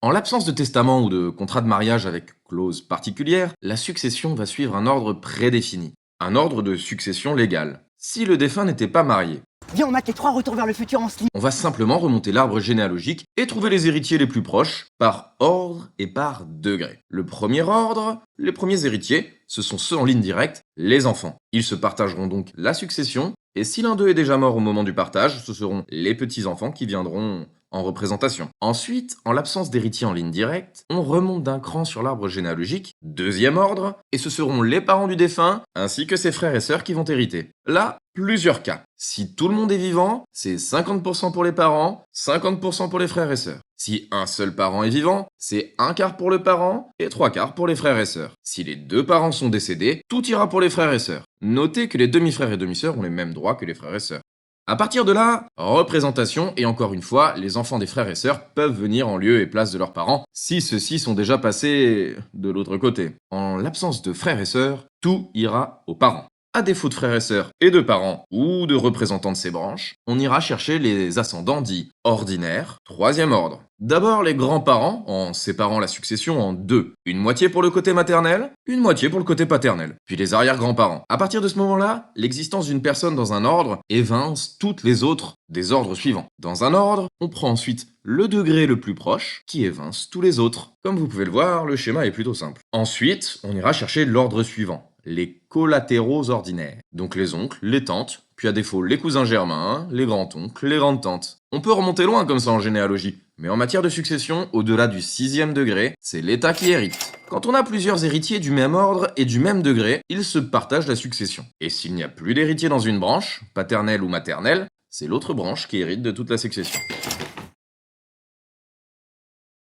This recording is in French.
En l'absence de testament ou de contrat de mariage avec clause particulière, la succession va suivre un ordre prédéfini, un ordre de succession légal. Si le défunt n'était pas marié, Viens, on mate les 3 retours vers le futur en slip. on va simplement remonter l'arbre généalogique et trouver les héritiers les plus proches par ordre et par degré. Le premier ordre, les premiers héritiers, ce sont ceux en ligne directe, les enfants. Ils se partageront donc la succession, et si l'un d'eux est déjà mort au moment du partage, ce seront les petits-enfants qui viendront en représentation. Ensuite, en l'absence d'héritiers en ligne directe, on remonte d'un cran sur l'arbre généalogique, deuxième ordre, et ce seront les parents du défunt, ainsi que ses frères et sœurs qui vont hériter. Là, plusieurs cas. Si tout le monde est vivant, c'est 50% pour les parents, 50% pour les frères et sœurs. Si un seul parent est vivant, c'est un quart pour le parent et trois quarts pour les frères et sœurs. Si les deux parents sont décédés, tout ira pour les frères et sœurs. Notez que les demi-frères et demi-sœurs ont les mêmes droits que les frères et sœurs. À partir de là, représentation, et encore une fois, les enfants des frères et sœurs peuvent venir en lieu et place de leurs parents, si ceux-ci sont déjà passés de l'autre côté. En l'absence de frères et sœurs, tout ira aux parents. À défaut de frères et sœurs et de parents, ou de représentants de ces branches, on ira chercher les ascendants dits ordinaires, troisième ordre. D'abord les grands-parents, en séparant la succession en deux. Une moitié pour le côté maternel, une moitié pour le côté paternel. Puis les arrière-grands-parents. À partir de ce moment-là, l'existence d'une personne dans un ordre évince toutes les autres des ordres suivants. Dans un ordre, on prend ensuite le degré le plus proche, qui évince tous les autres. Comme vous pouvez le voir, le schéma est plutôt simple. Ensuite, on ira chercher l'ordre suivant. Les collatéraux ordinaires. Donc les oncles, les tantes, puis à défaut les cousins germains, les grands-oncles, les grandes-tantes. On peut remonter loin comme ça en généalogie, mais en matière de succession, au-delà du 6e degré, c'est l'État qui hérite. Quand on a plusieurs héritiers du même ordre et du même degré, ils se partagent la succession. Et s'il n'y a plus d'héritiers dans une branche, paternelle ou maternelle, c'est l'autre branche qui hérite de toute la succession.